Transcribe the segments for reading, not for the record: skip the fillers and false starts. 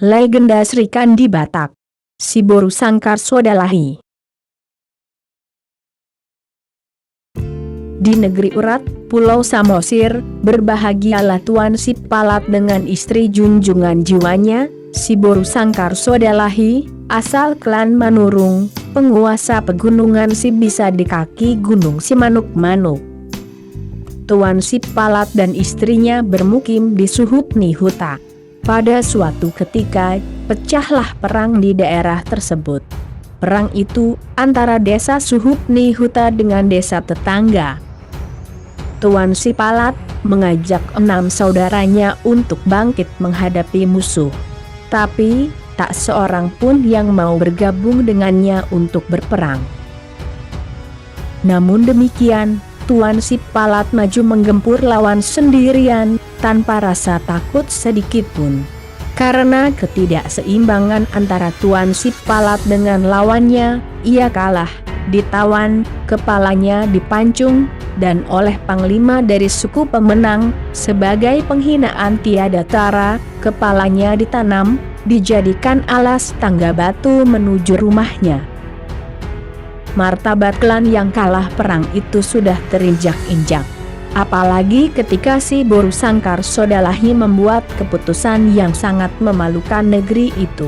Legenda Sri Kandi Batak. Si Boru Sangkar Sodalahi. Di negeri Urat, Pulau Samosir, berbahagialah Tuan Si Palat dengan istri junjungan jiwanya, si Boru Sangkar Sodalahi, asal klan Manurung, penguasa pegunungan si bisa di kaki gunung Simanuk-Manuk. Tuan Si Palat dan istrinya bermukim di Suhub Nihuta. Pada suatu ketika, pecahlah perang di daerah tersebut. Perang itu antara desa Suhub Nihuta dengan desa tetangga. Tuan Si Palat mengajak 6 saudaranya untuk bangkit menghadapi musuh. Tapi, tak seorang pun yang mau bergabung dengannya untuk berperang. Namun demikian, Tuan Si Palat maju menggempur lawan sendirian, tanpa rasa takut sedikitpun. Karena ketidakseimbangan antara Tuan Si Palat dengan lawannya, ia kalah, ditawan, kepalanya dipancung, dan oleh panglima dari suku pemenang, sebagai penghinaan tiada tara, kepalanya ditanam, dijadikan alas tangga batu menuju rumahnya. Martabat klan yang kalah perang itu sudah terinjak-injak. Apalagi ketika si Boru Sangkar Sodalahi membuat keputusan yang sangat memalukan negeri itu.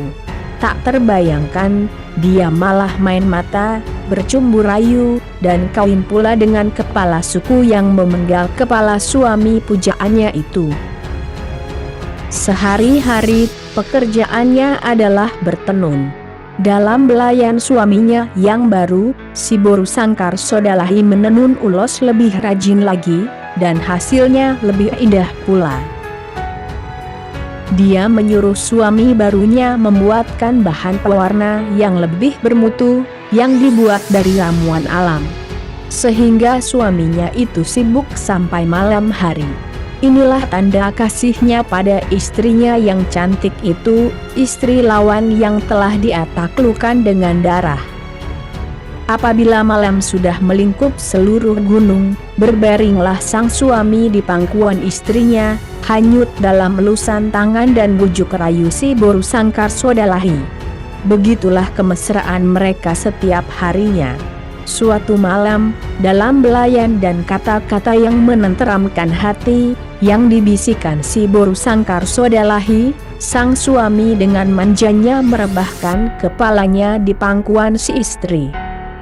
Tak terbayangkan, dia malah main mata, bercumbu rayu, dan kawin pula dengan kepala suku yang memenggal kepala suami pujaannya itu. Sehari-hari, pekerjaannya adalah bertenun. Dalam belayan suaminya yang baru, si Boru Sangkar Sodalahi menenun ulos lebih rajin lagi, dan hasilnya lebih indah pula. Dia menyuruh suami barunya membuatkan bahan pewarna yang lebih bermutu, yang dibuat dari ramuan alam. Sehingga suaminya itu sibuk sampai malam hari. Inilah tanda kasihnya pada istrinya yang cantik itu, istri lawan yang telah dia taklukkan dengan darah. Apabila malam sudah melingkup seluruh gunung, berbaringlah sang suami di pangkuan istrinya, hanyut dalam elusan tangan dan bujuk rayu si Boru Sangkar Sodalahi. Begitulah kemesraan mereka setiap harinya. Suatu malam, dalam belayan dan kata-kata yang menenteramkan hati, yang dibisikkan si Boru Sangkar Sodalahi, sang suami dengan manjanya merebahkan kepalanya di pangkuan si istri.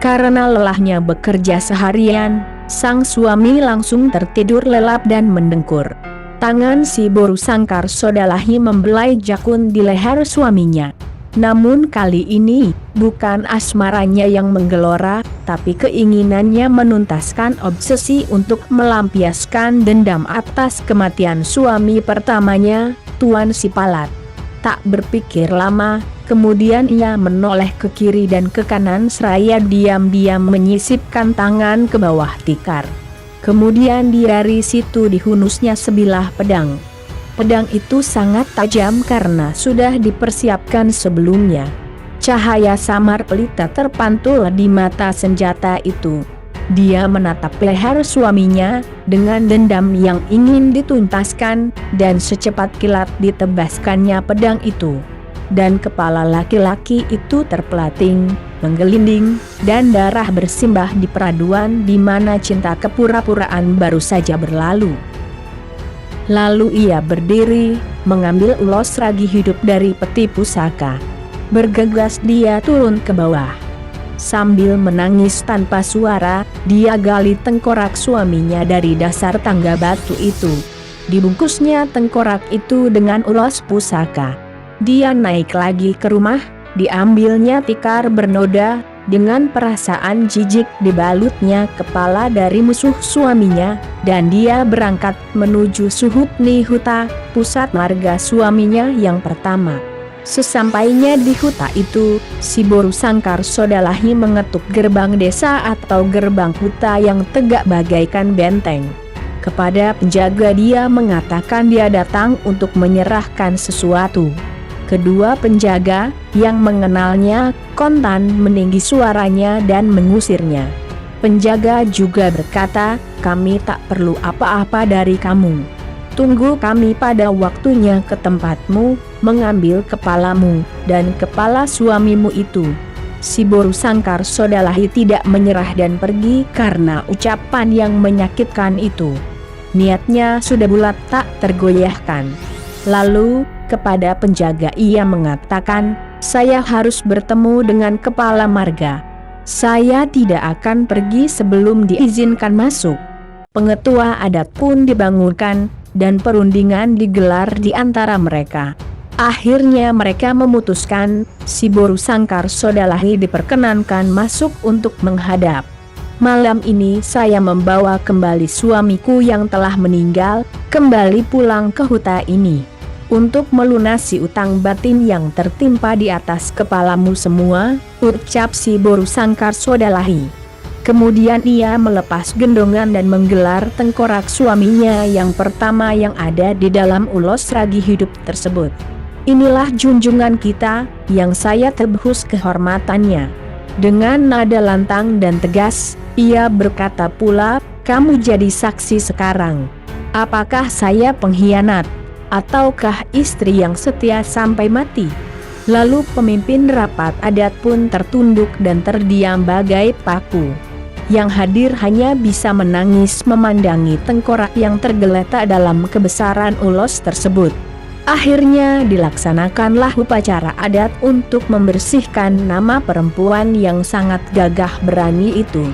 Karena lelahnya bekerja seharian, sang suami langsung tertidur lelap dan mendengkur. Tangan si Boru Sangkar Sodalahi membelai jakun di leher suaminya. Namun kali ini, bukan asmaranya yang menggelora, tapi keinginannya menuntaskan obsesi untuk melampiaskan dendam atas kematian suami pertamanya, Tuan Si Palat. Tak berpikir lama, kemudian ia menoleh ke kiri dan ke kanan seraya diam-diam menyisipkan tangan ke bawah tikar. Kemudian dari situ dihunusnya sebilah pedang. Pedang itu sangat tajam karena sudah dipersiapkan sebelumnya. Cahaya samar pelita terpantul di mata senjata itu. Dia menatap leher suaminya dengan dendam yang ingin dituntaskan, dan secepat kilat ditebaskannya pedang itu. Dan kepala laki-laki itu terpelating, menggelinding, dan darah bersimbah di peraduan di mana cinta kepura-puraan baru saja berlalu. Lalu ia berdiri, mengambil ulos ragi hidup dari peti pusaka. Bergegas dia turun ke bawah. Sambil menangis tanpa suara, dia gali tengkorak suaminya dari dasar tangga batu itu. Dibungkusnya tengkorak itu dengan ulos pusaka. Dia naik lagi ke rumah, diambilnya tikar bernoda, dengan perasaan jijik dibalutnya kepala dari musuh suaminya, dan dia berangkat menuju Suhub Nihuta, pusat marga suaminya yang pertama. Sesampainya di huta itu, si Boru Sangkar Sodalahi mengetuk gerbang desa atau gerbang huta yang tegak bagaikan benteng. Kepada penjaga dia mengatakan dia datang untuk menyerahkan sesuatu. Kedua penjaga, yang mengenalnya, kontan meninggi suaranya dan mengusirnya. Penjaga juga berkata, "Kami tak perlu apa-apa dari kamu." Tunggu kami pada waktunya ke tempatmu, mengambil kepalamu, dan kepala suamimu itu." Si Boru Sangkar Sodalahi tidak menyerah dan pergi karena ucapan yang menyakitkan itu. Niatnya sudah bulat tak tergoyahkan. Lalu, kepada penjaga ia mengatakan, "Saya harus bertemu dengan kepala marga. Saya tidak akan pergi sebelum diizinkan masuk." Pengetua adat pun dibangunkan, dan perundingan digelar di antara mereka. Akhirnya mereka memutuskan, si Boru Sangkar Sodalahi diperkenankan masuk untuk menghadap. "Malam ini saya membawa kembali suamiku yang telah meninggal, kembali pulang ke hutan ini, untuk melunasi utang batin yang tertimpa di atas kepalamu semua," ucap si Boru Sangkar Sodalahi. Kemudian ia melepas gendongan dan menggelar tengkorak suaminya yang pertama yang ada di dalam ulos ragi hidup tersebut. "Inilah junjungan kita, yang saya tebus kehormatannya." Dengan nada lantang dan tegas, ia berkata pula, "Kamu jadi saksi sekarang. Apakah saya pengkhianat? Ataukah istri yang setia sampai mati?" Lalu pemimpin rapat adat pun tertunduk dan terdiam bagai paku. Yang hadir hanya bisa menangis memandangi tengkorak yang tergeletak dalam kebesaran ulos tersebut. Akhirnya dilaksanakanlah upacara adat untuk membersihkan nama perempuan yang sangat gagah berani itu.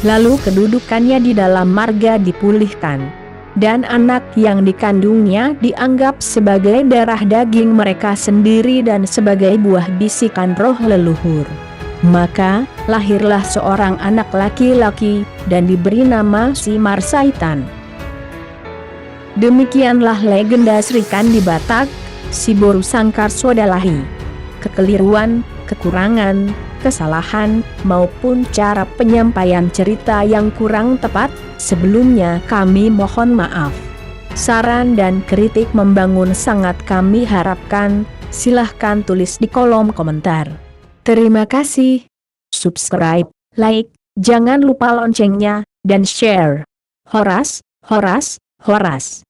Lalu kedudukannya di dalam marga dipulihkan, dan anak yang dikandungnya dianggap sebagai darah daging mereka sendiri dan sebagai buah bisikan roh leluhur. Maka, lahirlah seorang anak laki-laki, dan diberi nama Si Marsaitan. Demikianlah legenda Sri Kandi Batak, si Boru Sangkar Sodalahi. Kekeliruan, kekurangan, kesalahan, maupun cara penyampaian cerita yang kurang tepat, sebelumnya kami mohon maaf. Saran dan kritik membangun sangat kami harapkan, silahkan tulis di kolom komentar. Terima kasih. Subscribe, like, jangan lupa loncengnya, dan share. Horas, Horas, Horas.